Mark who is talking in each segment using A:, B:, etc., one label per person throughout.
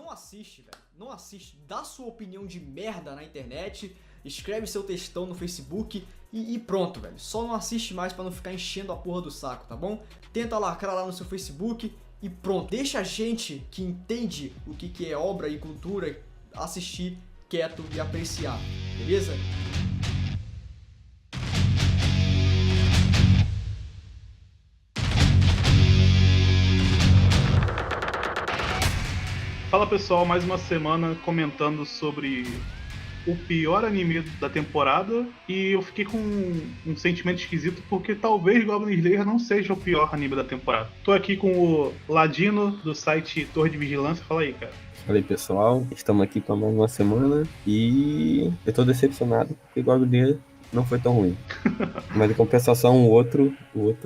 A: não assiste, velho. Não assiste. Dá sua opinião de merda na internet, escreve seu textão no Facebook e pronto, velho. Só não assiste mais pra não ficar enchendo a porra do saco, tá bom? Tenta lacrar lá no seu Facebook e pronto. Deixa a gente que entende o que é obra e cultura assistir quieto e apreciar, beleza?
B: Fala pessoal, mais uma semana comentando sobre o pior anime da temporada e eu fiquei com um sentimento esquisito porque talvez Goblin Slayer não seja o pior anime da temporada. Tô aqui com o Ladino do site Torre de Vigilância, fala aí, cara.
C: Fala aí pessoal, estamos aqui para mais uma semana e eu tô decepcionado porque Goblin Slayer não foi tão ruim. Mas em compensação o outro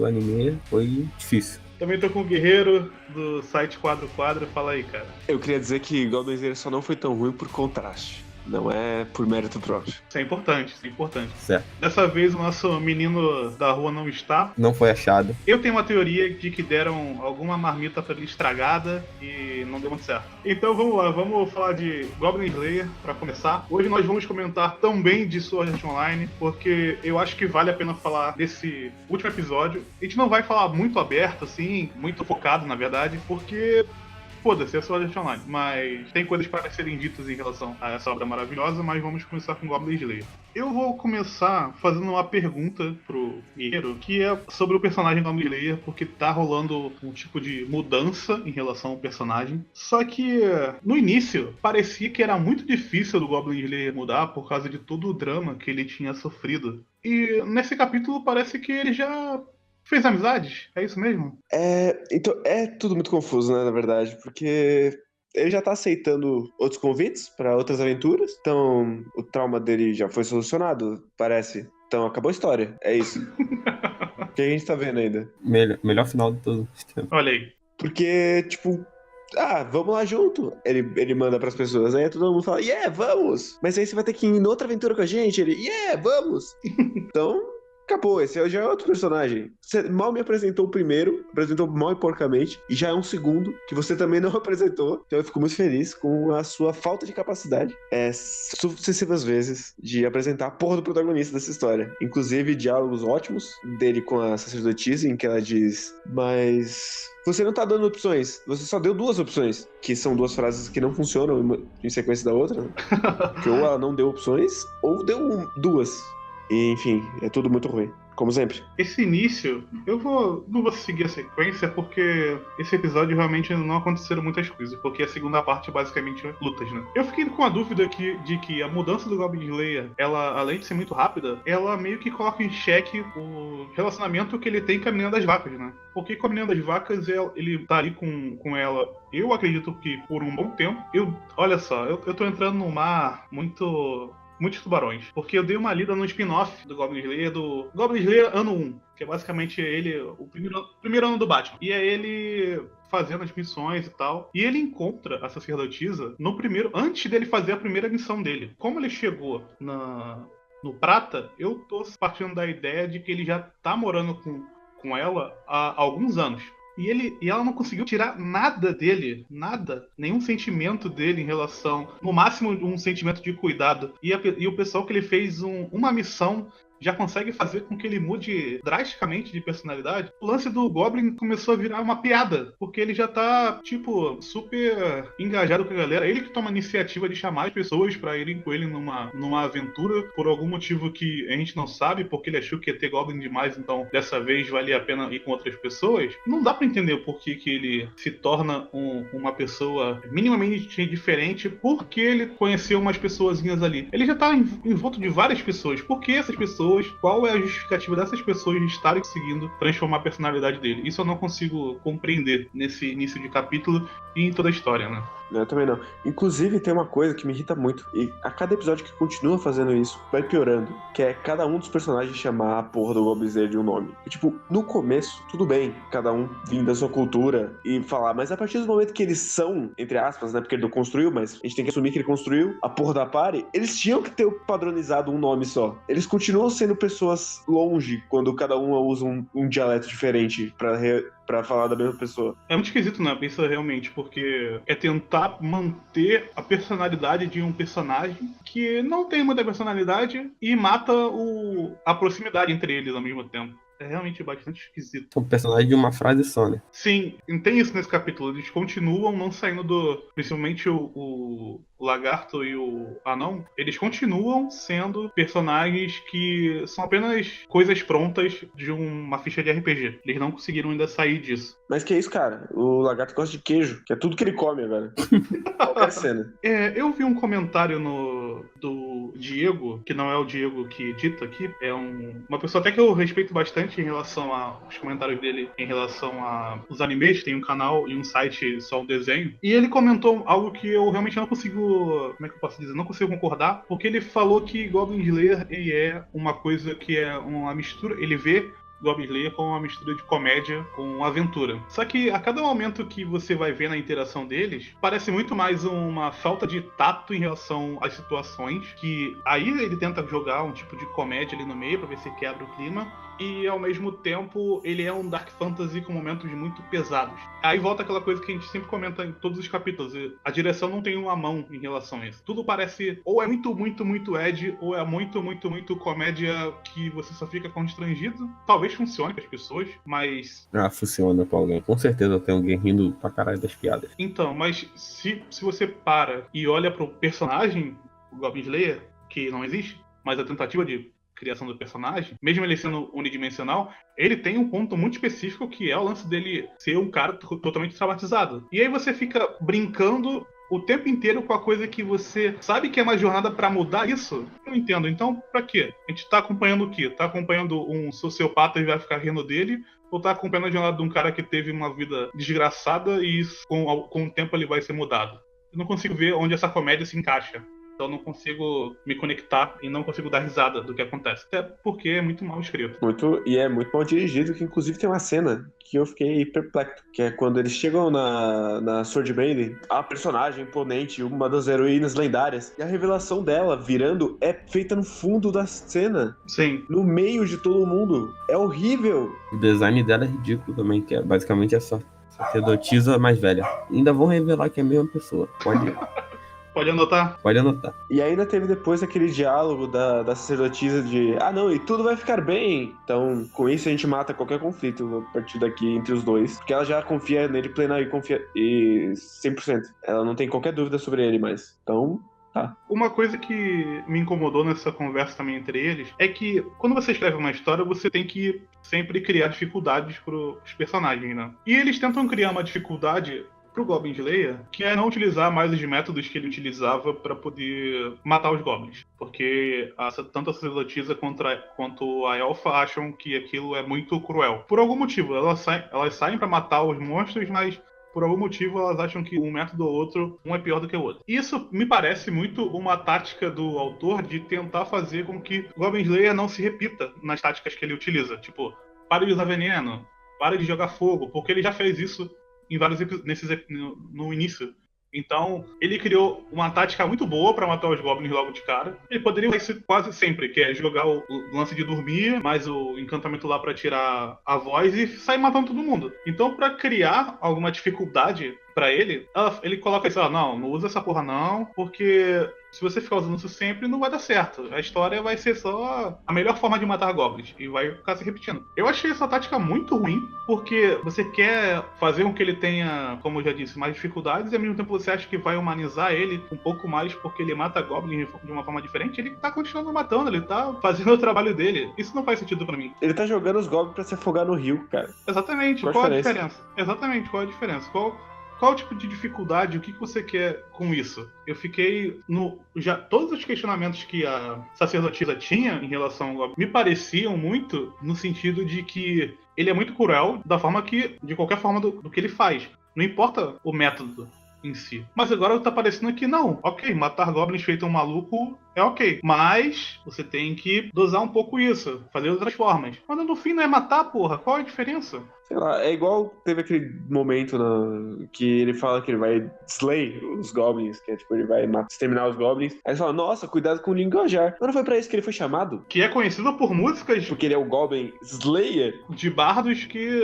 C: anime foi difícil.
B: Também tô com o Guerreiro do site Quadro Quadro, fala aí, cara.
D: Eu queria dizer que Goblin Slayer só não foi tão ruim por contraste. Não é por mérito próprio.
B: Isso é importante, isso é importante.
C: Certo.
B: Dessa vez o nosso menino da rua não está.
C: Não foi achado.
B: Eu tenho uma teoria de que deram alguma marmita pra ele estragada e não deu muito certo. Então vamos lá, vamos falar de Goblin Slayer pra começar. Hoje nós vamos comentar também de Sword Art Online, porque eu acho que vale a pena falar desse último episódio. A gente não vai falar muito aberto, assim, muito focado, na verdade, porque... foda-se, é Sword Art Online, mas tem coisas para serem ditas em relação a essa obra maravilhosa, mas vamos começar com Goblin Slayer. Eu vou começar fazendo uma pergunta pro Guerreiro, que é sobre o personagem Goblin Slayer, porque tá rolando um tipo de mudança em relação ao personagem. Só que no início parecia que era muito difícil do Goblin Slayer mudar por causa de todo o drama que ele tinha sofrido. E nesse capítulo parece que ele já fez amizades, é isso mesmo?
D: Então, é tudo muito confuso, né, na verdade, porque ele já tá aceitando outros convites pra outras aventuras, então o trauma dele já foi solucionado, parece. Então acabou a história, é isso. O que a gente tá vendo ainda?
C: Melhor final de todo o sistema.
B: Olha aí.
D: Porque, tipo, vamos lá junto. Ele manda pras pessoas, aí todo mundo fala, vamos! Mas aí você vai ter que ir em outra aventura com a gente. Ele, vamos! Então... acabou, esse já é outro personagem. Você mal me apresentou o primeiro, apresentou mal e porcamente, e já é um segundo que você também não apresentou. Então eu fico muito feliz com a sua falta de capacidade, sucessivas vezes, de apresentar a porra do protagonista dessa história. Inclusive, diálogos ótimos dele com a sacerdotisa, em que ela diz, mas... você não tá dando opções, você só deu duas opções, que são duas frases que não funcionam em sequência da outra, né? Que ou ela não deu opções, ou deu duas. E, enfim, é tudo muito ruim, como sempre.
B: Esse início, não vou seguir a sequência, porque esse episódio realmente não aconteceram muitas coisas, porque a segunda parte é basicamente lutas, né? Eu fiquei com a dúvida de que a mudança do Goblin Slayer, ela, além de ser muito rápida, ela meio que coloca em xeque o relacionamento que ele tem com a menina das vacas, né? Porque com a menina das vacas, ele tá ali com ela, eu acredito que por um bom tempo. Olha só, eu tô entrando num mar muitos tubarões, porque eu dei uma lida no spin-off do Goblin Slayer, do Goblin Slayer Ano 1, que é basicamente ele, o primeiro ano do Batman. E é ele fazendo as missões e tal. E ele encontra a sacerdotisa antes dele fazer a primeira missão dele. Como ele chegou no Prata, eu tô partindo da ideia de que ele já tá morando com ela há alguns anos. E ela não conseguiu tirar nada dele, nada, nenhum sentimento dele em relação, no máximo um sentimento de cuidado. E o pessoal que ele fez uma missão já consegue fazer com que ele mude drasticamente de personalidade. O lance do Goblin começou a virar uma piada, porque ele já tá, tipo, super engajado com a galera. Ele que toma a iniciativa de chamar as pessoas pra irem com ele numa aventura, por algum motivo que a gente não sabe, porque ele achou que ia ter Goblin demais, então dessa vez valia a pena ir com outras pessoas. Não dá pra entender por que ele se torna uma pessoa minimamente diferente, porque ele conheceu umas pessoazinhas ali. Ele já tá em volta de várias pessoas. Por que essas pessoas? Qual é a justificativa dessas pessoas estarem conseguindo transformar a personalidade dele? Isso eu não consigo compreender nesse início de capítulo e em toda a história, né?
D: Eu também não. Inclusive, tem uma coisa que me irrita muito, e a cada episódio que continua fazendo isso, vai piorando, que é cada um dos personagens chamar a porra do Goblin Slayer de um nome. E, tipo, no começo, tudo bem, cada um vindo da sua cultura e falar, mas a partir do momento que eles são, entre aspas, né, porque ele não construiu, mas a gente tem que assumir que ele construiu a porra da party, eles tinham que ter padronizado um nome só. Eles continuam sendo pessoas longe, quando cada um usa um dialeto diferente pra pra falar da mesma pessoa.
B: É muito esquisito, né? Pensa realmente, porque é tentar manter a personalidade de um personagem que não tem muita personalidade e mata a proximidade entre eles ao mesmo tempo. É realmente bastante esquisito.
C: São personagens de uma frase só, né?
B: Sim, e tem isso nesse capítulo. Eles continuam não saindo principalmente o lagarto e o anão. Eles continuam sendo personagens que são apenas coisas prontas de uma ficha de RPG. Eles não conseguiram ainda sair disso.
D: Mas que é isso, cara? O lagarto gosta de queijo, que é tudo que ele come agora. Qualquer cena.
B: Eu vi um comentário do Diego, que não é o Diego que edita aqui, é uma pessoa até que eu respeito bastante em relação aos comentários dele em relação aos animes, tem um canal e um site só um desenho, e ele comentou algo que eu realmente não consigo, como é que eu posso dizer, não consigo concordar, porque ele falou que Goblin Slayer ele é uma coisa que é uma mistura, ele vê Goblin Slayer como uma mistura de comédia com aventura. Só que a cada momento que você vai ver na interação deles, parece muito mais uma falta de tato em relação às situações, que aí ele tenta jogar um tipo de comédia ali no meio pra ver se quebra o clima, e ao mesmo tempo ele é um Dark Fantasy com momentos muito pesados. Aí volta aquela coisa que a gente sempre comenta em todos os capítulos, a direção não tem uma mão em relação a isso. Tudo parece ou é muito, muito, muito Ed, ou é muito, muito, muito comédia que você só fica constrangido. Talvez funcione para as pessoas, mas...
C: Funciona pra alguém. Com certeza tem alguém rindo pra caralho das piadas.
B: Então, mas se você para e olha pro personagem, o Goblin Slayer, que não existe, mas a tentativa de criação do personagem, mesmo ele sendo unidimensional, ele tem um ponto muito específico que é o lance dele ser um cara totalmente traumatizado. E aí você fica brincando o tempo inteiro com a coisa que você sabe que é uma jornada pra mudar isso. Eu não entendo. Então, pra quê? A gente tá acompanhando o quê? Tá acompanhando um sociopata e vai ficar rindo dele? Ou tá acompanhando a jornada de um cara que teve uma vida desgraçada e isso, com o tempo ele vai ser mudado? Eu não consigo ver onde essa comédia se encaixa. Então eu não consigo me conectar e não consigo dar risada do que acontece. Até porque é muito mal escrito.
D: E é muito mal dirigido, que inclusive tem uma cena que eu fiquei perplexo, que é quando eles chegam na Swordbane, a personagem imponente, uma das heroínas lendárias, e a revelação dela virando é feita no fundo da cena.
B: Sim.
D: No meio de todo mundo. É horrível.
C: O design dela é ridículo também, que é basicamente essa sacerdotisa mais velha. Ainda vão revelar que é a mesma pessoa.
B: Pode anotar?
C: Pode anotar.
D: E ainda teve depois aquele diálogo da sacerdotisa de não, e tudo vai ficar bem. Então, com isso a gente mata qualquer conflito a partir daqui entre os dois. Porque ela já confia nele plena e confia 100%. Ela não tem qualquer dúvida sobre ele mais. Então, tá.
B: Uma coisa que me incomodou nessa conversa também entre eles é que quando você escreve uma história, você tem que sempre criar dificuldades pros personagens, né? E eles tentam criar uma dificuldade pro Goblin Slayer, que é não utilizar mais os métodos que ele utilizava para poder matar os goblins. Porque tanto a sacerdotisa quanto a elfa acham que aquilo é muito cruel. Por algum motivo, elas saem para matar os monstros, mas por algum motivo elas acham que um método ou outro, um é pior do que o outro. Isso me parece muito uma tática do autor de tentar fazer com que Goblin Slayer não se repita nas táticas que ele utiliza. Tipo, pare de usar veneno, pare de jogar fogo, porque ele já fez isso em vários episódios no início. Então, ele criou uma tática muito boa pra matar os goblins logo de cara. Ele poderia usar isso quase sempre, que é jogar o lance de dormir, mais o encantamento lá pra tirar a voz e sair matando todo mundo. Então, pra criar alguma dificuldade pra ele coloca isso, não usa essa porra não, porque se você ficar usando isso sempre, não vai dar certo. A história vai ser só a melhor forma de matar goblins, e vai ficar se repetindo. Eu achei essa tática muito ruim, porque você quer fazer com que ele tenha, como eu já disse, mais dificuldades, e ao mesmo tempo você acha que vai humanizar ele um pouco mais, porque ele mata goblins de uma forma diferente. Ele tá continuando matando, ele tá fazendo o trabalho dele. Isso não faz sentido pra mim.
D: Ele tá jogando os goblins pra se afogar no rio, cara.
B: Exatamente. Qual a diferença? Exatamente, qual a diferença? Qual tipo de dificuldade, o que você quer com isso? Eu fiquei todos os questionamentos que a sacerdotisa tinha em relação ao Goblin me pareciam muito no sentido de que ele é muito cruel de qualquer forma do que ele faz. Não importa o método em si. Mas agora tá parecendo que não. Ok, matar goblins feito um maluco é ok. Mas você tem que dosar um pouco isso. Fazer de outras formas. Mas no fim não é matar, porra. Qual é a diferença?
D: Sei lá, é igual teve aquele momento que ele fala que ele vai slay os goblins, que é tipo, ele vai exterminar os goblins. Aí ele fala, nossa, cuidado com o linguajar. Mas não foi pra isso que ele foi chamado?
B: Que é conhecido por músicas...
D: Porque ele é o Goblin Slayer?
B: De bardos que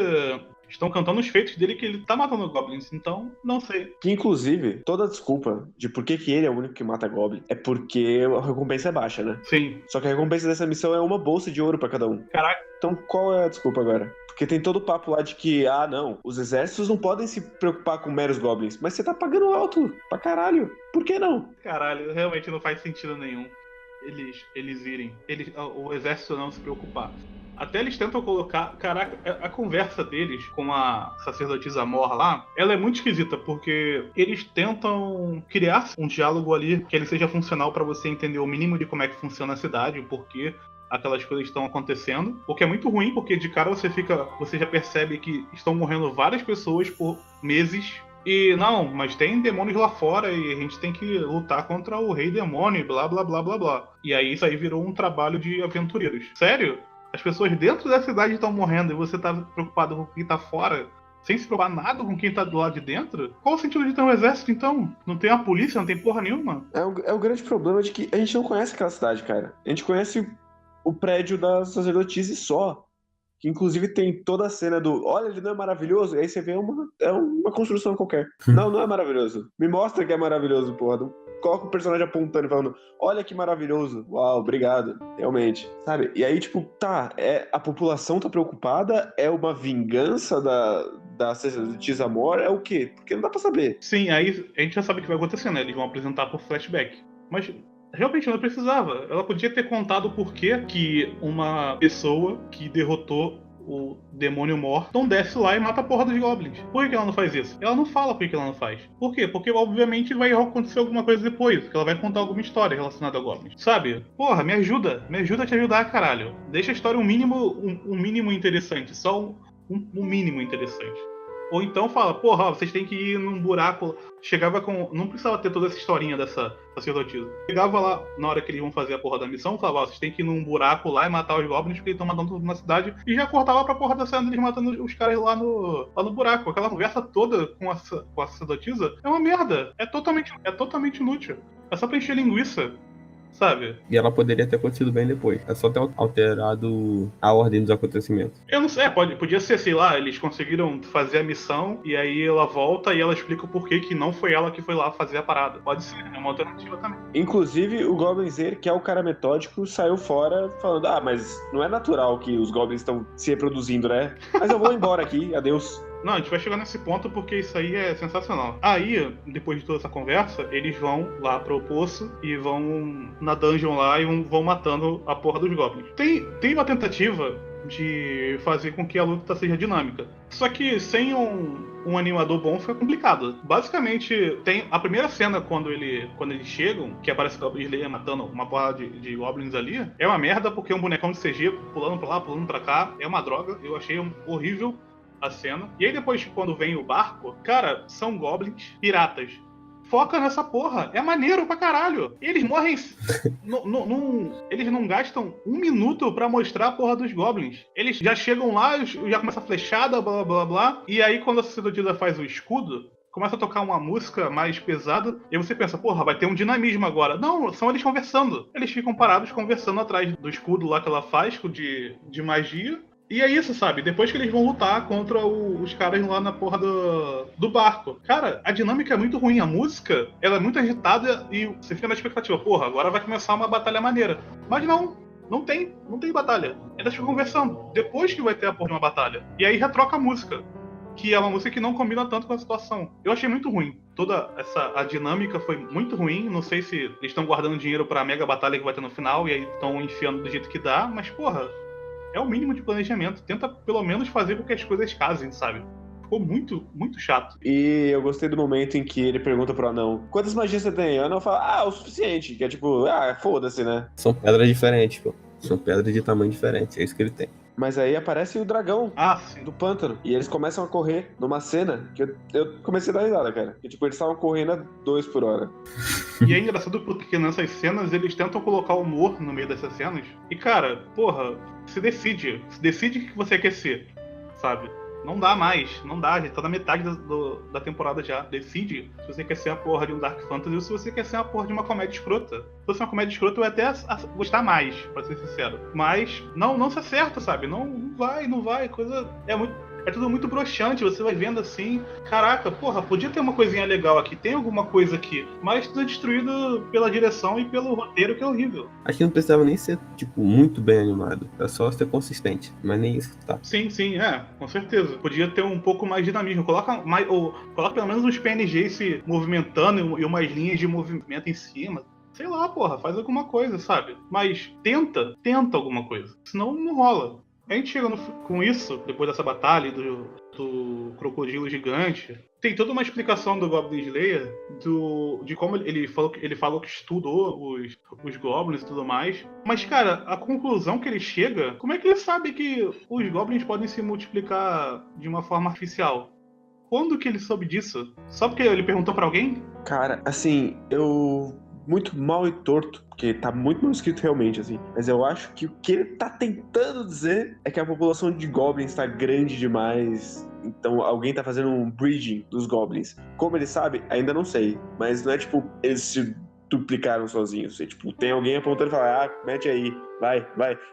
B: Estão cantando os feitos dele que ele tá matando goblins, então não sei.
D: Que, inclusive, toda a desculpa de por que ele é o único que mata Goblin é porque a recompensa é baixa, né?
B: Sim.
D: Só que a recompensa dessa missão é uma bolsa de ouro pra cada um.
B: Caraca.
D: Então qual é a desculpa agora? Porque tem todo o papo lá de que, não, os exércitos não podem se preocupar com meros Goblins. Mas você tá pagando alto pra caralho. Por que não?
B: Caralho, realmente não faz sentido nenhum eles irem. O exército não se preocupar. Até eles tentam colocar... Caraca, a conversa deles com a sacerdotisa Mor lá, ela é muito esquisita, porque eles tentam criar um diálogo ali que ele seja funcional pra você entender o mínimo de como é que funciona a cidade, o porquê aquelas coisas estão acontecendo. O que é muito ruim, porque de cara você já percebe que estão morrendo várias pessoas por meses. E não, mas tem demônios lá fora e a gente tem que lutar contra o rei demônio, blá blá blá blá blá. E aí isso aí virou um trabalho de aventureiros. Sério? As pessoas dentro da cidade estão morrendo e você tá preocupado com quem tá fora, sem se preocupar nada com quem tá do lado de dentro? Qual o sentido de ter um exército, então? Não tem a polícia, não tem porra nenhuma?
D: É o grande problema de que a gente não conhece aquela cidade, cara. A gente conhece o prédio da sacerdotisa só. Que inclusive tem toda a cena do olha, ele não é maravilhoso? E aí você vê uma construção qualquer. Não é maravilhoso. Me mostra que é maravilhoso, porra. Coloca o personagem apontando e falando, olha que maravilhoso. Uau, obrigado. Realmente. Sabe? E aí, tipo, a população tá preocupada? É uma vingança da sacerdotisa Mor? É o quê? Porque não dá pra saber.
B: Sim, aí a gente já sabe o que vai acontecer, né? Eles vão apresentar por flashback. Mas realmente não precisava. Ela podia ter contado o porquê que uma pessoa que derrotou o demônio Mor não desce lá e mata a porra dos goblins. Por que ela não faz isso? Ela não fala por que ela não faz. Por quê? Porque obviamente vai acontecer alguma coisa depois, porque ela vai contar alguma história relacionada a goblins. Sabe? Porra, me ajuda a te ajudar, caralho. Deixa a história um mínimo interessante, só um mínimo interessante. Ou então fala, porra, vocês têm que ir num buraco. Chegava com... Não precisava ter toda essa historinha dessa sacerdotisa. Chegava lá, na hora que eles vão fazer a porra da missão, falava, vocês têm que ir num buraco lá e matar os goblins, porque eles estão matando tudo na cidade. E já cortava pra porra da cena deles matando os caras lá no buraco. Aquela conversa toda com a sacerdotisa é uma merda. É totalmente inútil. É só pra encher linguiça. Sabe?
C: E ela poderia ter acontecido bem depois. É só ter alterado a ordem dos acontecimentos.
B: Eu não sei, podia ser, sei lá, eles conseguiram fazer a missão e aí ela volta e ela explica o porquê que não foi ela que foi lá fazer a parada. Pode ser, é uma alternativa também.
D: Inclusive, o Goblinzer, que é o cara metódico, saiu fora falando, mas não é natural que os goblins estão se reproduzindo, né? Mas eu vou embora aqui, adeus.
B: Não, a gente vai chegar nesse ponto porque isso aí é sensacional. Aí, depois de toda essa conversa, eles vão lá pro poço e vão na dungeon lá e vão matando a porra dos goblins. Tem uma tentativa de fazer com que a luta seja dinâmica. Só que sem um animador bom fica complicado. Basicamente, tem a primeira cena quando eles chegam, que aparece o Goblin Slayer matando uma porra de goblins ali, é uma merda porque é um bonecão de CG pulando pra lá, pulando pra cá. É uma droga, eu achei horrível a cena. E aí depois, quando vem o barco, cara, são goblins piratas. Foca nessa porra, é maneiro pra caralho. Eles morrem. Eles não gastam um minuto pra mostrar a porra dos goblins. Eles já chegam lá, já começa a flechada, blá blá blá. E aí, quando a sacerdotisa faz o escudo, começa a tocar uma música mais pesada. E você pensa, porra, vai ter um dinamismo agora. Não, são eles conversando. Eles ficam parados conversando atrás do escudo lá que ela faz, de magia. E é isso, sabe? Depois que eles vão lutar contra os caras lá na porra do barco. Cara, a dinâmica é muito ruim. A música, ela é muito agitada e você fica na expectativa. Porra, agora vai começar uma batalha maneira. Mas não tem batalha. Eles ficam conversando. Depois que vai ter a porra de uma batalha. E aí retroca a música. Que é uma música que não combina tanto com a situação. Eu achei muito ruim. Toda a dinâmica foi muito ruim. Não sei se eles estão guardando dinheiro pra mega batalha que vai ter no final e aí estão enfiando do jeito que dá. Mas, porra, é o mínimo de planejamento. Tenta pelo menos fazer com que as coisas casem, sabe? Ficou muito, muito chato.
D: E eu gostei do momento em que ele pergunta pro anão, quantas magias você tem? O anão fala, o suficiente. Que é tipo, foda-se, né?
C: São pedras diferentes, pô. São pedras de tamanho diferente, é isso que ele tem.
D: Mas aí aparece o dragão
B: sim.
D: do pântano. E eles começam a correr numa cena que eu comecei a dar risada, cara. Que tipo, eles estavam correndo a 2 por hora.
B: E é engraçado porque nessas cenas eles tentam colocar humor no meio dessas cenas. E cara, porra, se decide o que você quer ser, sabe? Não dá mais, não dá, a gente tá na metade da temporada já. Decide se você quer ser a porra de um Dark Fantasy ou se você quer ser uma porra de uma comédia escrota. Se fosse uma comédia escrota, eu ia até gostar mais, pra ser sincero. Mas não se acerta, sabe? Não vai, coisa... é tudo muito broxante, você vai vendo assim, caraca, porra, podia ter uma coisinha legal aqui, tem alguma coisa aqui, mas tudo é destruído pela direção e pelo roteiro, que é horrível.
C: Acho que não precisava nem ser, tipo, muito bem animado. É só ser consistente. Mas nem isso, tá?
B: Sim, com certeza. Podia ter um pouco mais de dinamismo. Coloca pelo menos uns PNGs se movimentando e umas linhas de movimento em cima. Sei lá, porra, faz alguma coisa, sabe? Mas tenta alguma coisa. Senão não rola. A gente chega com isso, depois dessa batalha do crocodilo gigante. Tem toda uma explicação do Goblin Slayer de como ele falou que estudou os Goblins e tudo mais. Mas, cara, a conclusão que ele chega, como é que ele sabe que os Goblins podem se multiplicar de uma forma artificial? Quando que ele soube disso? Só porque ele perguntou pra alguém?
D: Cara, assim, muito mal e torto, porque tá muito mal escrito realmente, assim. Mas eu acho que o que ele tá tentando dizer é que a população de goblins tá grande demais. Então alguém tá fazendo um breeding dos goblins. Como ele sabe, ainda não sei. Mas não é tipo, eles se duplicaram sozinhos. É tipo, tem alguém apontando e fala, mete aí, vai.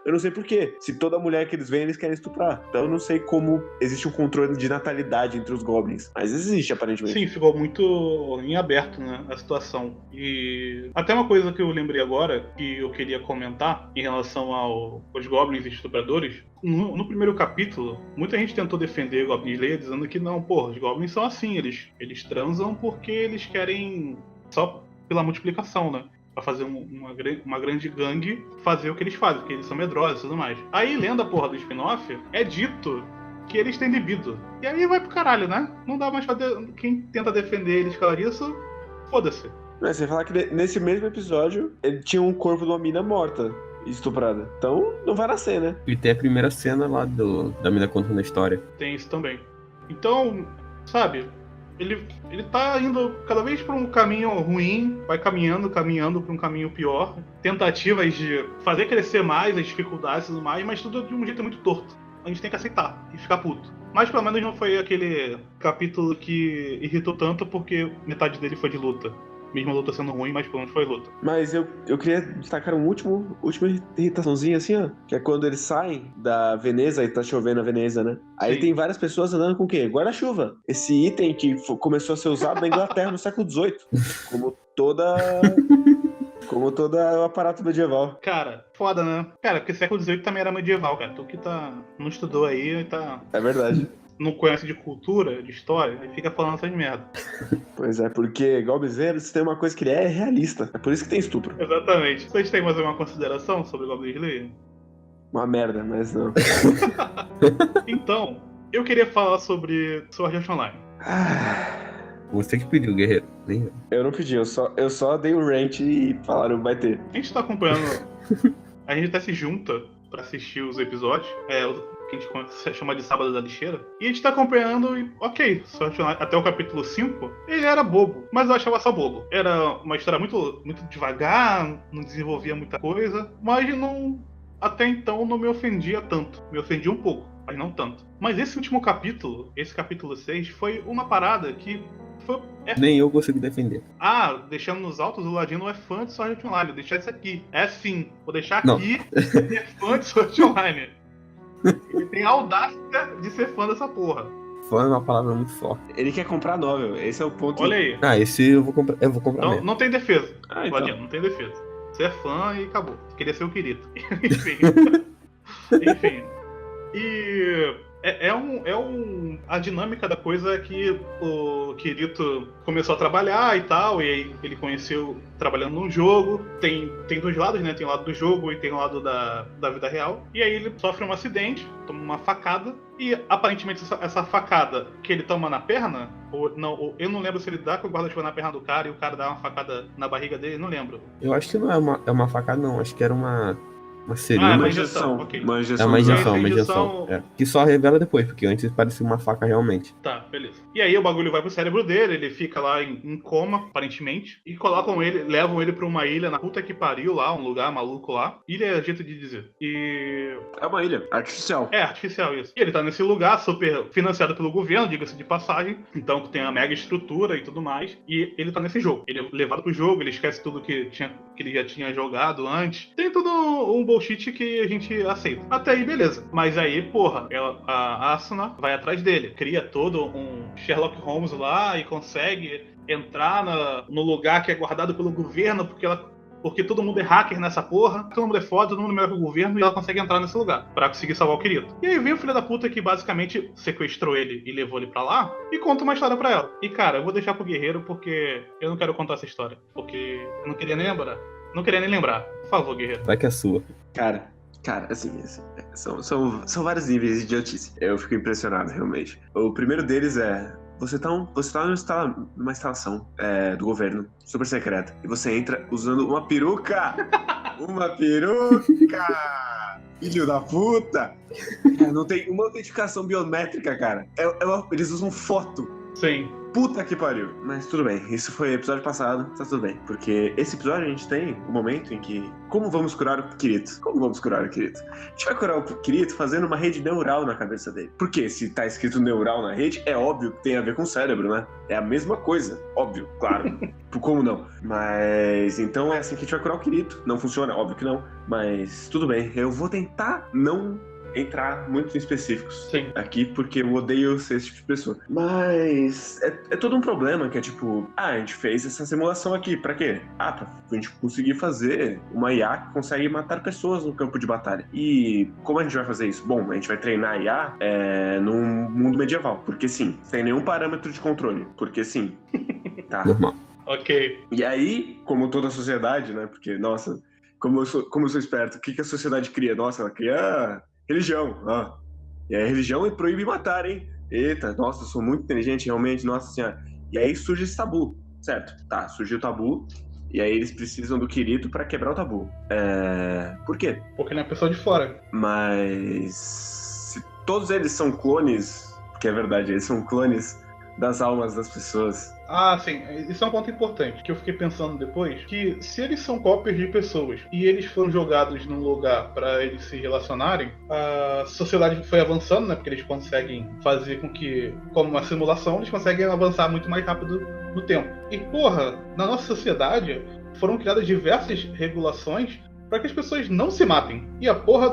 D: Eu não sei por quê. Se toda mulher que eles veem, eles querem estuprar. Então eu não sei como existe um controle de natalidade entre os goblins. Mas existe, aparentemente.
B: Sim, ficou muito em aberto, né, a situação. E até uma coisa que eu lembrei agora, que eu queria comentar em relação aos goblins e estupradores. No primeiro capítulo, muita gente tentou defender Goblin Slayer dizendo que não, porra, os goblins são assim, eles transam porque eles querem só pela multiplicação, né? Pra fazer uma grande gangue fazer o que eles fazem, porque eles são medrosos e tudo mais. Aí, lendo a porra do spin-off, é dito que eles têm libido. E aí vai pro caralho, né? Não dá mais pra... Quem tenta defender eles pela isso, foda-se.
D: Mas você falar que nesse mesmo episódio, ele tinha um corpo de uma mina morta, estuprada. Então, não vai nascer, né?
C: E tem a primeira cena lá da mina contando a história.
B: Tem isso também. Então, sabe... Ele tá indo cada vez pra um caminho ruim, vai caminhando pra um caminho pior. Tentativas de fazer crescer mais as dificuldades e tudo mais, mas tudo de um jeito muito torto. A gente tem que aceitar e ficar puto. Mas pelo menos não foi aquele capítulo que irritou tanto porque metade dele foi de luta. Mesmo a luta sendo ruim, mas pelo menos foi luta.
D: Mas eu queria destacar última irritaçãozinha assim, ó. Que é quando eles saem da Veneza e tá chovendo a Veneza, né? Aí
B: Sim.
D: tem várias pessoas andando com o quê? Guarda-chuva. Esse item que começou a ser usado na Inglaterra no século XVIII. Como todo o aparato medieval.
B: Cara, foda, né? Cara, porque século XVIII também era medieval, cara. Tu que não estudou aí e tá...
D: É verdade.
B: Não conhece de cultura, de história, aí fica falando essas merda.
D: Pois é, porque Goblins tem uma coisa que ele é realista. É por isso que tem estupro.
B: Exatamente. Vocês têm mais alguma consideração sobre Goblin Slayer?
D: Uma merda, mas não.
B: Então, eu queria falar sobre Sword Art Online.
C: Você que pediu, guerreiro. Nem eu.
D: Eu não pedi, eu só dei um rant e falaram, vai ter.
B: A gente tá acompanhando... A gente até se junta pra assistir os episódios. Que a gente chama de Sábado da Lixeira. E a gente tá acompanhando e, ok, até o capítulo 5, ele era bobo, mas eu achava só bobo. Era uma história muito, muito devagar, não desenvolvia muita coisa, mas até então não me ofendia tanto. Me ofendia um pouco, mas não tanto. Mas esse último capítulo, esse capítulo 6, foi uma parada que
C: nem eu consigo defender.
B: Deixando nos altos, o Ladino é fã de Sword Art Online. Vou deixar isso aqui. É sim, vou deixar
C: Não.
B: aqui. Ele é fã de Sword Art Online. Ele tem a audácia de ser fã dessa porra.
C: Fã é uma palavra muito forte.
D: Ele quer comprar novel, esse é o ponto.
B: Olha aí.
C: Esse eu vou comprar
B: Então,
C: mesmo.
B: não tem defesa.
D: Então.
B: Ladino, não tem defesa. Você é fã e acabou. Você queria ser o Kirito. Enfim. E... a dinâmica da coisa é que o Kirito começou a trabalhar e tal, e aí ele conheceu trabalhando num jogo. Tem dois lados, né? Tem o lado do jogo e tem o lado da vida real. E aí ele sofre um acidente, toma uma facada, e aparentemente essa facada que ele toma na perna, ou não, eu não lembro se ele dá com o guarda-chuva na perna do cara e o cara dá uma facada na barriga dele, não lembro.
C: Eu acho que não é uma facada, não. Acho que era uma seringa.
B: Uma injeção, ok.
D: Uma
C: injeção. É. Que só revela depois, porque antes parecia uma faca realmente.
B: Tá, beleza. E aí o bagulho vai pro cérebro dele, ele fica lá em coma, aparentemente, e levam ele pra uma ilha na puta que pariu lá, um lugar maluco lá. Ilha é jeito de dizer. E...
D: é uma ilha artificial.
B: É, artificial isso. E ele tá nesse lugar super financiado pelo governo, diga-se de passagem, então tem uma mega estrutura e tudo mais, e ele tá nesse jogo. Ele é levado pro jogo, ele esquece tudo que ele já tinha jogado antes. Tem todo um bullshit que a gente aceita. Até aí, beleza. Mas aí, porra, a Asuna vai atrás dele, cria todo um Sherlock Holmes lá e consegue entrar no lugar que é guardado pelo governo, porque todo mundo é hacker nessa porra, todo mundo é foda, todo mundo é melhor que o governo, e ela consegue entrar nesse lugar pra conseguir salvar o querido. E aí vem o filho da puta que basicamente sequestrou ele e levou ele pra lá e conta uma história pra ela. E cara, eu vou deixar pro Guerreiro porque eu não quero contar essa história, porque eu não queria nem lembrar. Não queria nem lembrar. Por favor, Guerreiro.
C: Vai que é sua.
D: Cara, assim, são vários níveis de idiotice. Eu fico impressionado, realmente. O primeiro deles é... Você tá numa instalação do governo, super secreta, e você entra usando uma peruca! Uma peruca! Filho da puta! Cara, não tem uma autenticação biométrica, cara. Eles usam foto.
B: Sim.
D: Puta que pariu. Mas tudo bem, isso foi episódio passado, tá tudo bem. Porque esse episódio a gente tem um momento em que... Como vamos curar o Kirito? Como vamos curar o Kirito? A gente vai curar o Kirito fazendo uma rede neural na cabeça dele. Porque se tá escrito neural na rede, é óbvio que tem a ver com o cérebro, né? É a mesma coisa, óbvio, claro. Como não? Mas então é assim que a gente vai curar o Kirito. Não funciona, óbvio que não. Mas tudo bem, eu vou tentar não entrar muito em específicos aqui, porque eu odeio ser esse tipo de pessoa. Mas é todo um problema que é tipo, a gente fez essa simulação aqui, pra quê? Pra gente conseguir fazer uma IA que consegue matar pessoas no campo de batalha. E como a gente vai fazer isso? Bom, a gente vai treinar a IA num mundo medieval, porque sim, sem nenhum parâmetro de controle, porque sim. Tá.
C: Normal.
B: Ok.
D: E aí, como toda a sociedade, né, porque, nossa, como eu sou esperto, o que a sociedade cria? Nossa, ela cria... religião, E a religião proíbe matar, hein? Eita, nossa, eu sou muito inteligente, realmente, nossa senhora. E aí surge esse tabu, certo? Tá, surgiu o tabu, e aí eles precisam do Kirito pra quebrar o tabu. Por quê?
B: Porque ele é uma pessoa de fora.
D: Mas... se todos eles são clones, que é verdade, eles são clones das almas das pessoas...
B: Sim, isso é um ponto importante, que eu fiquei pensando depois, que se eles são cópias de pessoas e eles foram jogados num lugar para eles se relacionarem, a sociedade foi avançando, né, porque eles conseguem fazer com que, como uma simulação, eles conseguem avançar muito mais rápido no tempo. E porra, na nossa sociedade foram criadas diversas regulações para que as pessoas não se matem. E a porra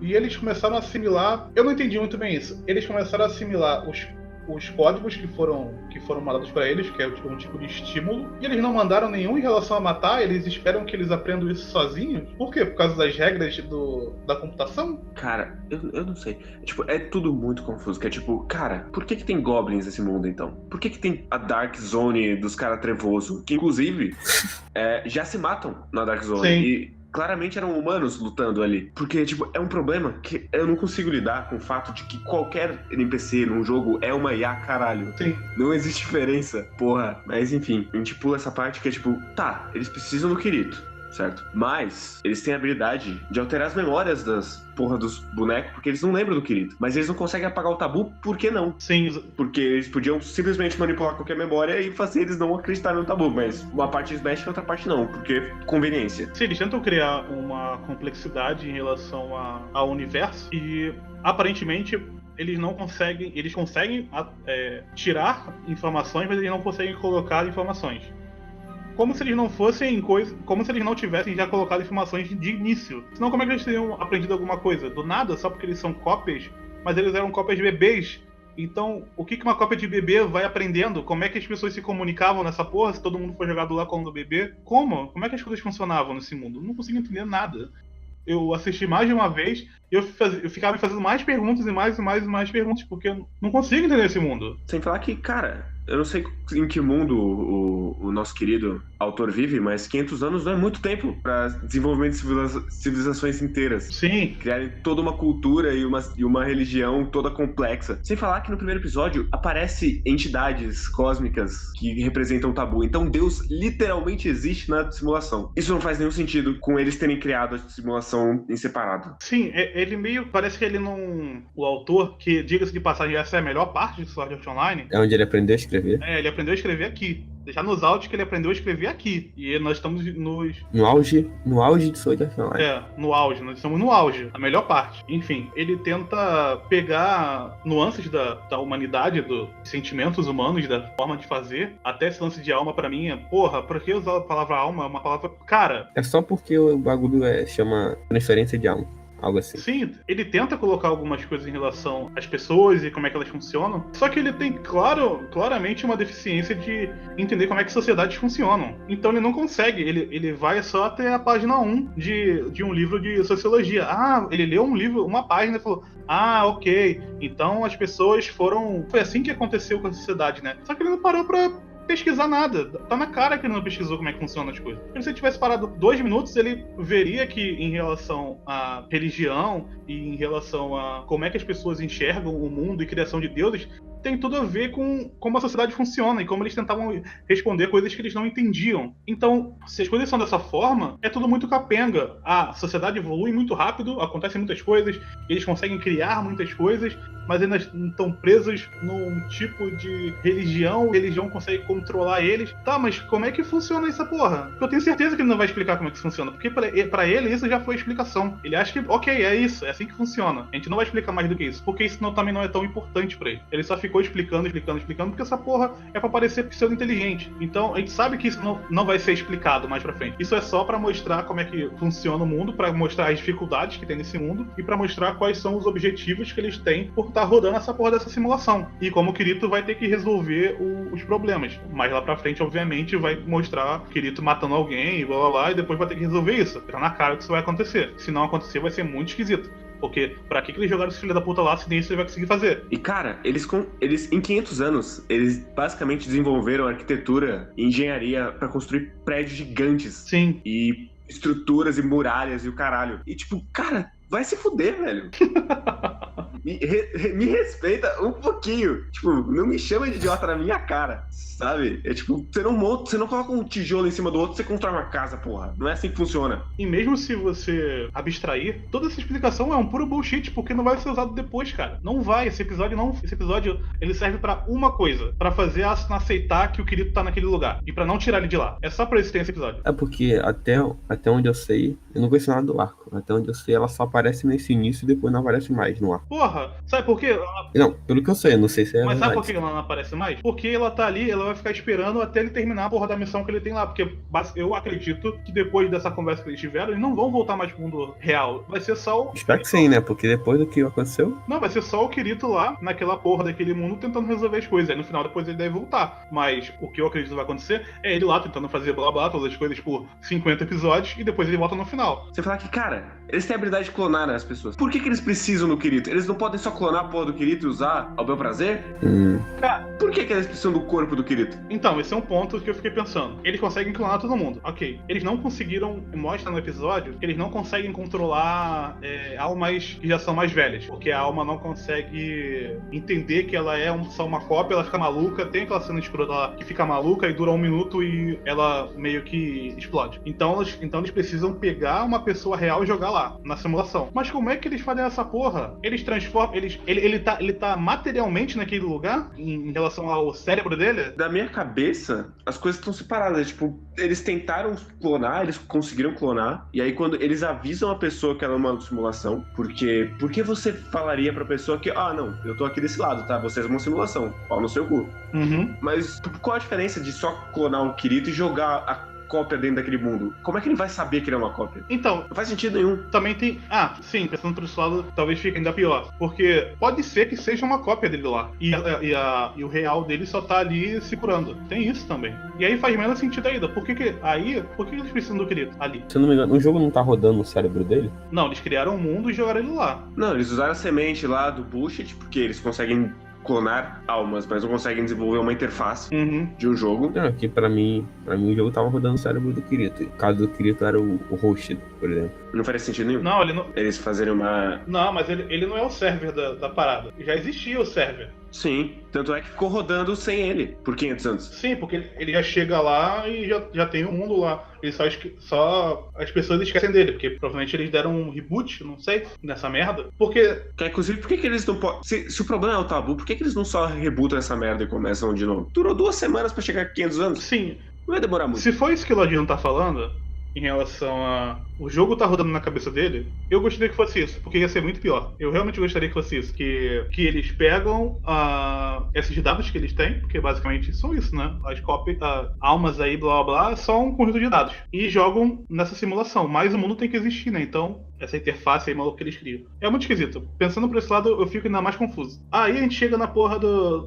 B: e eles começaram a assimilar, eu não entendi muito bem isso, eles começaram a assimilar os códigos que foram mandados para eles, que é um tipo de estímulo, e eles não mandaram nenhum em relação a matar, eles esperam que eles aprendam isso sozinhos. Por quê? Por causa das regras da computação?
D: Cara, eu não sei. Tipo, é tudo muito confuso, que é tipo, cara, por que tem goblins nesse mundo, então? Por que tem a Dark Zone dos caras trevoso? Que, inclusive, já se matam na Dark Zone.
B: Sim.
D: E claramente eram humanos lutando ali. Porque, tipo, é um problema que eu não consigo lidar com o fato de que qualquer NPC num jogo é uma IA, caralho.
B: Sim.
D: Não existe diferença, porra. Mas, enfim, a gente pula essa parte que é, tipo, tá, eles precisam do Kirito, certo? Mas eles têm a habilidade de alterar as memórias das porra dos bonecos, porque eles não lembram do Kirito. Mas eles não conseguem apagar o tabu, por que não?
B: Sim.
D: Porque eles podiam simplesmente manipular qualquer memória e fazer eles não acreditarem no tabu, mas uma parte eles mexem e outra parte não, porque conveniência.
B: Sim, eles tentam criar uma complexidade em relação ao universo e, aparentemente, eles conseguem tirar informações, mas eles não conseguem colocar informações. Como se eles não fossem como se eles não tivessem já colocado informações de início. Senão, como é que eles teriam aprendido alguma coisa? Do nada, só porque eles são cópias, mas eles eram cópias de bebês. Então, o que uma cópia de bebê vai aprendendo? Como é que as pessoas se comunicavam nessa porra se todo mundo foi jogado lá quando bebê? Como? Como é que as coisas funcionavam nesse mundo? Eu não consigo entender nada. Eu assisti mais de uma vez e eu ficava me fazendo mais perguntas e mais perguntas, porque eu não consigo entender esse mundo.
D: Sem falar que, cara, eu não sei em que mundo o nosso querido autor vive, mas 500 anos não é muito tempo para desenvolvimento de civilizações inteiras.
B: Sim.
D: Criarem toda uma cultura e uma religião toda complexa. Sem falar que no primeiro episódio aparece entidades cósmicas que representam o tabu. Então Deus literalmente existe na simulação. Isso não faz nenhum sentido com eles terem criado a simulação em separado.
B: Sim, ele meio... Parece que ele não... O autor, que diga-se de passagem, essa é a melhor parte de Sword Art Online.
C: É onde ele aprendeu a escrever?
B: Ele aprendeu a escrever aqui. Já nos áudios que ele aprendeu a escrever aqui. E nós estamos
C: No auge de Sword Art Online.
B: no auge. Nós estamos no auge. A melhor parte. Enfim, ele tenta pegar nuances da humanidade, dos sentimentos humanos, da forma de fazer. Até esse lance de alma, pra mim, porra, por que usar a palavra alma? É uma palavra... Cara...
C: É só porque o bagulho chama transferência de alma. Algo assim.
B: Sim, ele tenta colocar algumas coisas em relação às pessoas e como é que elas funcionam, só que ele tem, claramente uma deficiência de entender como é que sociedades funcionam. Então ele não consegue, ele vai só até a página 1 de um livro de sociologia. Ele leu um livro, uma página e falou, ok, então as pessoas foram... Foi assim que aconteceu com a sociedade, né? Só que ele não parou pra pesquisar nada. Tá na cara que ele não pesquisou como é que funcionam as coisas. Se ele tivesse parado 2 minutos, ele veria que em relação à religião e em relação a como é que as pessoas enxergam o mundo e criação de deuses, tem tudo a ver com como a sociedade funciona e como eles tentavam responder coisas que eles não entendiam. Então, se as coisas são dessa forma, é tudo muito capenga. A sociedade evolui muito rápido, acontecem muitas coisas, eles conseguem criar muitas coisas, mas ainda estão presos num tipo de religião, a religião consegue controlar eles. Tá, mas como é que funciona essa porra? Porque eu tenho certeza que ele não vai explicar como é que isso funciona, porque pra ele isso já foi a explicação. Ele acha que, ok, é isso, é assim que funciona. A gente não vai explicar mais do que isso, porque isso também não é tão importante pra ele. Ele só ficou explicando, porque essa porra é pra parecer pseudo-inteligente. Então, a gente sabe que isso não vai ser explicado mais pra frente. Isso é só pra mostrar como é que funciona o mundo, pra mostrar as dificuldades que tem nesse mundo e pra mostrar quais são os objetivos que eles têm por estar rodando essa porra dessa simulação. E como o Kirito vai ter que resolver os problemas. Mas lá pra frente, obviamente, vai mostrar o Kirito matando alguém e blá blá blá, e depois vai ter que resolver isso. Tá na cara que isso vai acontecer. Se não acontecer, vai ser muito esquisito. Porque pra que eles jogaram esse filho da puta lá se nem isso ele vai conseguir fazer?
D: E cara, eles em 500 anos, eles basicamente desenvolveram arquitetura e engenharia pra construir prédios gigantes.
B: Sim.
D: E estruturas e muralhas e o caralho. E tipo, cara, vai se fuder, velho. Me respeita um pouquinho. Tipo, não me chama de idiota na minha cara, sabe? É tipo, você não coloca um tijolo em cima do outro, você constrói uma casa, porra. Não é assim que funciona.
B: E mesmo se você abstrair, toda essa explicação é um puro bullshit, porque não vai ser usado depois, cara. Não vai. Esse episódio, ele serve pra uma coisa. Pra fazer a Asuna aceitar que o Kirito tá naquele lugar. E pra não tirar ele de lá. É só pra isso que tem esse episódio.
C: É porque até onde eu sei, eu não conheço nada do arco. Até onde eu sei, ela só aparece nesse início e depois não aparece mais no arco.
B: Porra, sabe por quê?
C: Não, pelo que eu sei, eu não sei se é
B: Mas
C: verdade.
B: sabe por que ela não aparece mais? Porque ela tá ali, ela vai ficar esperando até ele terminar a porra da missão que ele tem lá. Porque eu acredito que depois dessa conversa que eles tiveram, eles não vão voltar mais pro mundo real. Vai ser só o...
C: Espero que sim, né? Porque depois do que aconteceu...
B: Não, vai ser só o Kirito lá, naquela porra daquele mundo, tentando resolver as coisas. Aí no final, depois ele deve voltar. Mas o que eu acredito que vai acontecer é ele lá tentando fazer blá blá, todas as coisas por 50 episódios, e depois ele volta no final.
D: Você falar que, cara, eles têm a habilidade de clonar as pessoas. Por que eles precisam do Kirito? Eles não podem só clonar a porra do Kirito e usar ao bel prazer? Cara, por que eles precisam do corpo do Kirito?
B: Então, esse é um ponto que eu fiquei pensando. Eles conseguem clonar todo mundo, ok. Eles não conseguiram, mostra no episódio, que eles não conseguem controlar almas que já são mais velhas. Porque a alma não consegue entender que ela é só uma cópia, ela fica maluca. Tem aquela cena escrota lá que fica maluca e dura 1 minuto e ela meio que explode. Então eles precisam pegar uma pessoa real e jogar lá, na simulação. Mas como é que eles fazem essa porra? Eles transformam... Ele tá materialmente naquele lugar em relação ao cérebro dele?
D: Da minha cabeça, as coisas estão separadas. Tipo, eles tentaram clonar, eles conseguiram clonar. E aí, quando eles avisam a pessoa que ela é uma simulação, por que você falaria pra pessoa que, não, eu tô aqui desse lado, tá? Vocês são uma simulação, pau no seu cu.
B: Uhum.
D: Mas qual a diferença de só clonar um Kirito e jogar a cópia dentro daquele mundo? Como é que ele vai saber que ele é uma cópia?
B: Então,
D: não faz sentido nenhum.
B: Também tem... sim, pensando por esse lado, talvez fique ainda pior. Porque pode ser que seja uma cópia dele lá. E o real dele só tá ali se curando. Tem isso também. E aí faz menos sentido ainda. Por que eles precisam do Kirito ali?
C: Se eu não me engano, o jogo não tá rodando no cérebro dele?
B: Não, eles criaram um mundo e jogaram ele lá.
D: Não, eles usaram a semente lá do bullshit, porque eles conseguem clonar almas, mas não conseguem desenvolver uma interface de um jogo.
C: Não, aqui pra mim o jogo tava rodando no cérebro do Kirito. O caso do Kirito era o host, por exemplo.
D: Não faria sentido nenhum.
B: Não, ele não...
D: Eles fazerem uma...
B: Não, mas ele não é o server da parada. Já existia o server.
D: Sim, tanto é que ficou rodando sem ele por 500 anos.
B: Sim, porque ele já chega lá e já tem o mundo lá. Ele só as pessoas esquecem dele, porque provavelmente eles deram um reboot, não sei, nessa merda. Porque
D: Inclusive, por que eles não podem... Se o problema é o tabu, por que eles não só rebootam essa merda e começam de novo? Durou 2 semanas pra chegar a 500 anos.
B: sim,
D: Não vai demorar muito.
B: se for isso que o Ladino tá falando, em relação a o jogo tá rodando na cabeça dele, eu gostaria que fosse isso, porque ia ser muito pior. Eu realmente gostaria que fosse isso, que eles pegam esses dados que eles têm, porque basicamente são isso, né? As cópias, almas aí, blá blá blá, são um conjunto de dados, e jogam nessa simulação, mas o mundo tem que existir, né? Então, essa interface aí maluca que eles criam. É muito esquisito. Pensando por esse lado, eu fico ainda mais confuso. Aí a gente chega na porra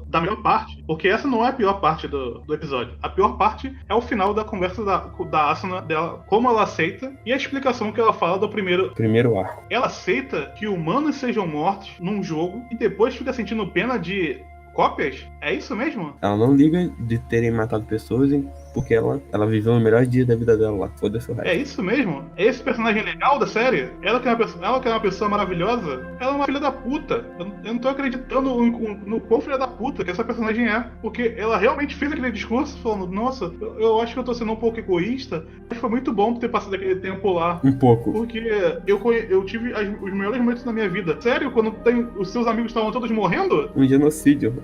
B: da melhor parte, porque essa não é a pior parte do episódio. A pior parte é o final da conversa da Asuna dela, como ela aceita, e a explicação que ela fala do
C: Primeiro arco.
B: Ela aceita que humanos sejam mortos num jogo e depois fica sentindo pena de cópias? É isso mesmo?
C: Ela não liga de terem matado pessoas, porque ela viveu o melhor dia da vida dela lá. Foda-se o resto.
B: É isso mesmo? É esse personagem legal da série? Ela que é uma pessoa maravilhosa? Ela é uma filha da puta. Eu não tô acreditando no quão filha da puta que essa personagem é. Porque ela realmente fez aquele discurso falando, nossa, eu acho que eu tô sendo um pouco egoísta, mas foi muito bom ter passado aquele tempo lá.
C: Um pouco.
B: Porque eu tive os melhores momentos da minha vida. Sério, quando os seus amigos estavam todos morrendo?
C: Um genocídio.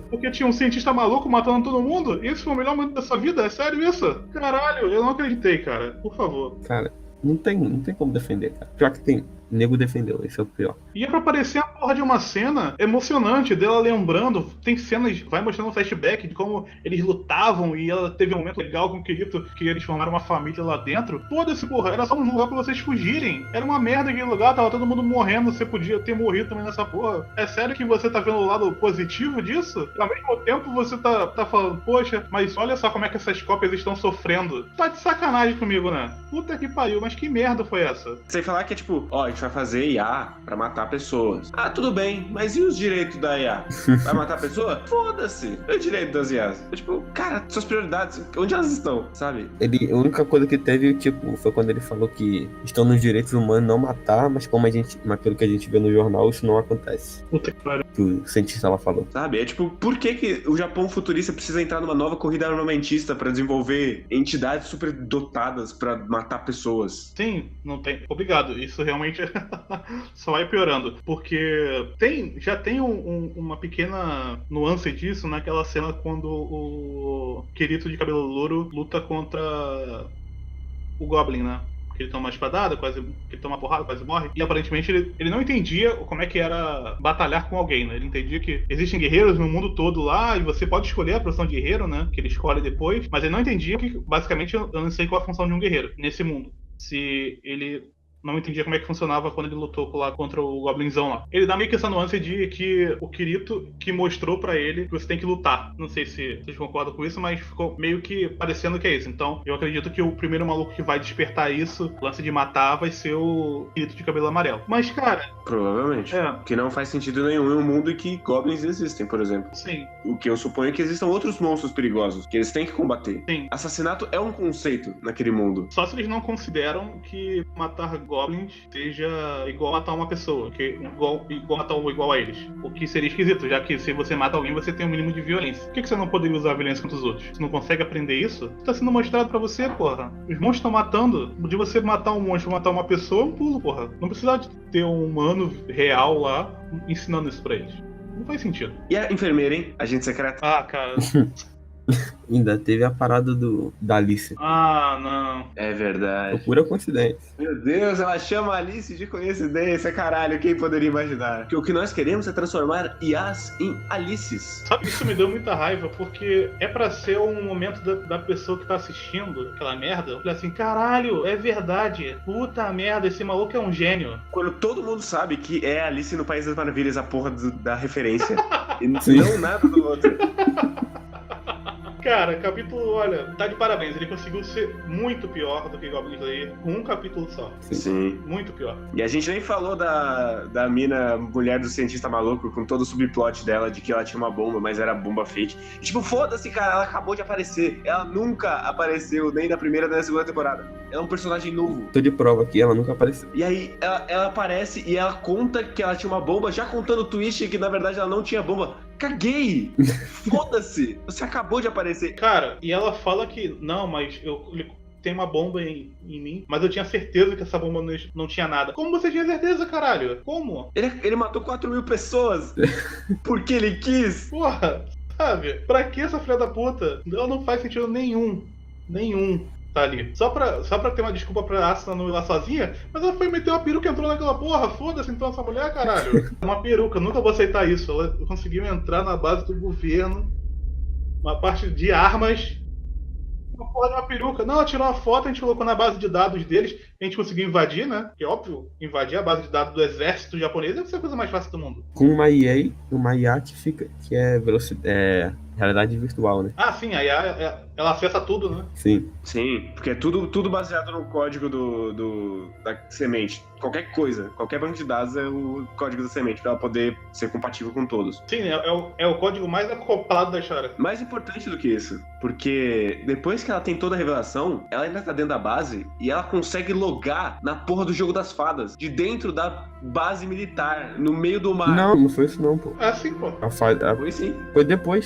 B: Porque tinha um cientista maluco matando todo mundo? Esse foi o melhor momento da sua vida? É sério isso? Caralho, eu não acreditei, cara. Por favor.
C: Cara, não tem como defender, cara. Pior que tem. O nego defendeu, esse é o pior.
B: E é pra aparecer a porra de uma cena emocionante dela lembrando. Tem cenas, vai mostrando um flashback de como eles lutavam e ela teve um momento legal com o Kirito, que eles formaram uma família lá dentro. Foda-se, porra, era só um lugar pra vocês fugirem. Era uma merda aquele lugar, tava todo mundo morrendo, você podia ter morrido também nessa porra. É sério que você tá vendo o lado positivo disso? Ao mesmo tempo você tá falando, poxa, mas olha só como é que essas cópias estão sofrendo. Tá de sacanagem comigo, né? Puta que pariu, mas que merda foi essa?
D: Sem falar que é tipo, ó, a gente vai fazer IA pra matar pessoas. Ah, tudo bem, mas e os direitos da IA? Vai matar a pessoa? Foda-se. E o direito das IAs? É tipo, cara, suas prioridades, onde elas estão, sabe?
C: A única coisa que teve, tipo, foi quando ele falou que estão nos direitos humanos não matar, mas pelo que a gente vê no jornal, isso não acontece.
B: Puta que pariu.
C: Que o cientista lá falou.
D: Sabe? É tipo, por que o Japão futurista precisa entrar numa nova corrida armamentista pra desenvolver entidades super dotadas pra matar pessoas?
B: Sim, não tem. Obrigado. Isso realmente só vai piorando. Porque já tem uma pequena nuance disso naquela cena quando o Kirito de cabelo louro luta contra o Goblin, né? Que ele toma uma espadada, que ele toma uma porrada, quase morre. E aparentemente ele não entendia como é que era batalhar com alguém, né? Ele entendia que existem guerreiros no mundo todo lá e você pode escolher a profissão de guerreiro, né? Que ele escolhe depois. Mas ele não entendia que, basicamente, eu não sei qual a função de um guerreiro nesse mundo. Se ele não entendia como é que funcionava quando ele lutou lá contra o Goblinzão lá. Ele dá meio que essa nuance de que o Kirito que mostrou pra ele que você tem que lutar. Não sei se vocês concordam com isso, mas ficou meio que parecendo que é isso. Então, eu acredito que o primeiro maluco que vai despertar isso, o lance de matar, vai ser o Kirito de cabelo amarelo. Mas, cara...
D: Provavelmente. Que não faz sentido nenhum em um mundo em que goblins existem, por exemplo.
B: Sim.
D: O que eu suponho é que existam outros monstros perigosos que eles têm que combater.
B: Sim.
D: Assassinato é um conceito naquele mundo.
B: Só se eles não consideram que matar goblins seja igual matar uma pessoa, que igual matar um igual a eles. O que seria esquisito, já que se você mata alguém, você tem um mínimo de violência. Por que você não poderia usar a violência contra os outros? Você não consegue aprender isso? Tá sendo mostrado pra você, porra. Os monstros estão matando. De você matar um monstro, matar uma pessoa, é um pulo, porra. Não precisa de ter um humano real lá ensinando isso pra eles. Não faz sentido.
D: E a enfermeira, hein? Agente secreta?
B: Ah, cara.
C: Ainda teve a parada da Alice.
B: Ah, não.
D: É verdade.
C: Foi pura coincidência.
D: Meu Deus, ela chama a Alice de coincidência, caralho. Quem poderia imaginar? Porque o que nós queremos é transformar IAs em Alices.
B: Sabe que isso me deu muita raiva, porque é pra ser um momento da pessoa que tá assistindo aquela merda. Eu falei assim, caralho, é verdade. Puta merda, esse maluco é um gênio.
D: Quando todo mundo sabe que é Alice no País das Maravilhas a porra da referência. E
C: Sim.
D: não nada do outro.
B: Cara, capítulo, olha, tá de parabéns. Ele conseguiu ser muito pior do que Goblin Slayer com um capítulo só.
D: Sim.
B: Muito pior.
D: E a gente nem falou da mina, mulher do cientista maluco, com todo o subplot dela de que ela tinha uma bomba, mas era bomba fake. E, tipo, foda-se, cara, ela acabou de aparecer. Ela nunca apareceu, nem na primeira nem na segunda temporada. Ela é um personagem novo.
C: Tô de prova aqui, ela nunca apareceu.
D: E aí, ela aparece e ela conta que ela tinha uma bomba, já contando o twist que, na verdade, ela não tinha bomba. caguei. Foda-se. Você acabou de aparecer.
B: Cara, e ela fala que, não, mas tem uma bomba em mim, mas eu tinha certeza que essa bomba não tinha nada. Como você tinha certeza, caralho? Como?
D: Ele matou 4.000 pessoas. Porque ele quis.
B: Porra, sabe? Pra que essa filha da puta? Não faz sentido nenhum. Nenhum. Tá ali. Só pra ter uma desculpa pra Asuna não ir lá sozinha, mas ela foi meter uma peruca e entrou naquela porra. Foda-se então essa mulher, caralho. Uma peruca, nunca vou aceitar isso. Ela conseguiu entrar na base do governo, uma parte de armas, uma porra de uma peruca. Não, ela tirou uma foto, a gente colocou na base de dados deles, a gente conseguiu invadir, né? Que é óbvio, invadir a base de dados do exército japonês deve ser a coisa mais fácil do mundo.
C: Com uma IA que é velocidade, realidade virtual, né?
B: Ah, sim, aí ela acessa tudo, né?
C: Sim.
D: Sim, porque é tudo baseado no código da semente. Qualquer coisa, qualquer banco de dados é o código da semente, pra ela poder ser compatível com todos.
B: Sim, é o código mais acoplado da história.
D: Mais importante do que isso, porque depois que ela tem toda a revelação, ela ainda tá dentro da base e ela consegue logar na porra do jogo das fadas, de dentro da base militar, no meio do mar.
C: Não foi isso não, pô.
B: É assim, pô.
D: Foi sim.
C: Foi depois.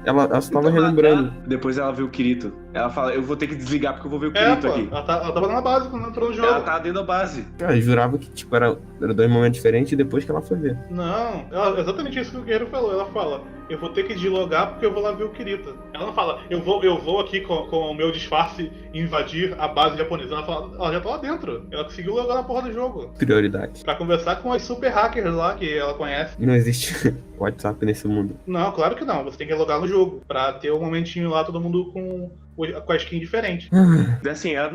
C: Ela só tava relembrando.
D: Depois ela viu o Kirito. Ela fala, eu vou ter que desligar porque eu vou ver o
B: É,
D: Kirito
B: pô,
D: aqui.
B: ela tava na base quando entrou no jogo.
D: Ela tá dentro da base.
C: Eu jurava que, tipo, era 2 momentos diferentes depois que ela foi ver.
B: Não, exatamente isso que o Guerreiro falou. Ela fala, eu vou ter que deslogar porque eu vou lá ver o Kirito. Ela não fala, eu vou aqui com o meu disfarce invadir a base japonesa. Ela já tá lá dentro. Ela conseguiu logar na porra do jogo.
C: Prioridade.
B: Pra conversar com as super hackers lá que ela conhece.
C: Não existe WhatsApp nesse mundo.
B: Não, claro que não. Você tem que logar no jogo. Pra ter um momentinho lá, todo mundo com a skin diferente.
D: Assim, ela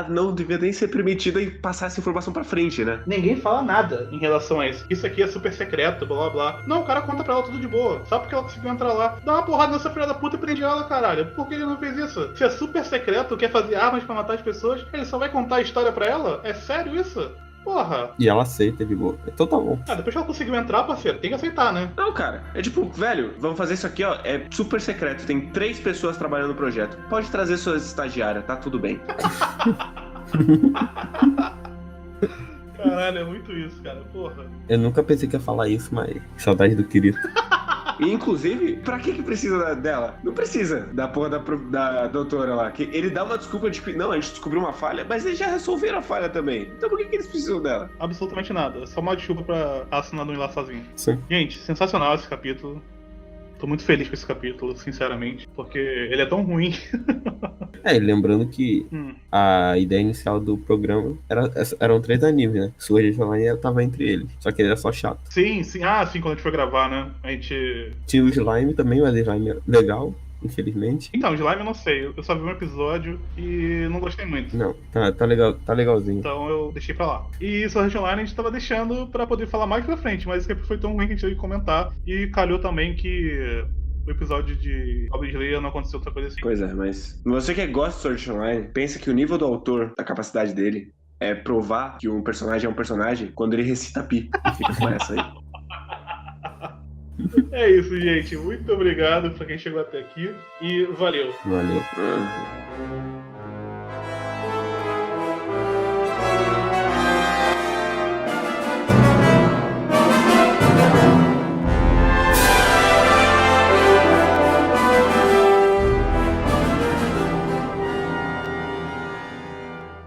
D: não devia nem ser permitida e passar essa informação pra frente, né?
B: Ninguém fala nada em relação a isso. Isso aqui é super secreto, blá blá blá. Não, o cara conta pra ela tudo de boa. Só porque ela conseguiu entrar lá. Dá uma porrada nessa filha da puta e prende ela, caralho. Por que ele não fez isso? Se é super secreto, quer fazer armas pra matar as pessoas, ele só vai contar a história pra ela? É sério isso? Porra.
C: E ela aceita de boa. Então tá bom.
B: Ah, depois que ela conseguiu entrar, parceiro, tem que aceitar, né?
D: Não, cara. É tipo, velho, vamos fazer isso aqui, ó. É super secreto. Tem 3 pessoas trabalhando no projeto. Pode trazer suas estagiárias, tá tudo bem.
B: Caralho, é muito isso, cara. Porra.
C: Eu nunca pensei que ia falar isso, mas saudade do Kirito.
D: E, inclusive, pra que precisa dela? Não precisa da porra da doutora lá. Que ele dá uma desculpa de que, não, a gente descobriu uma falha, mas eles já resolveram a falha também. Então por que eles precisam dela?
B: Absolutamente nada. É só uma desculpa pra Asuna não ir lá sozinho.
C: Sim.
B: Gente, sensacional esse capítulo. Tô muito feliz com esse capítulo, sinceramente. Porque ele é tão ruim.
C: E lembrando que a ideia inicial do programa eram 3 animes, né? Sword Art Online tava entre eles. Só que ele era só chato.
B: Sim, sim. Ah, sim, quando a gente foi gravar, né? A gente.
C: Tinha o Slime também, mas o Slime era legal, infelizmente.
B: Então, Slime eu não sei. Eu só vi um episódio e não gostei muito.
C: Não, tá legal, tá legalzinho.
B: Então eu deixei pra lá. E Sword Art Online a gente tava deixando pra poder falar mais pra frente, mas esse capítulo foi tão ruim que a gente teve que comentar. E calhou também que o episódio de Goblin Slayer não aconteceu outra coisa assim.
D: Pois é, mas você que gosta de Sword Art Online, pensa que o nível do autor, da capacidade dele, é provar que um personagem é um personagem quando ele recita pi. Fica com essa aí.
B: É isso, gente. Muito obrigado pra quem chegou até aqui. E valeu.
C: Valeu.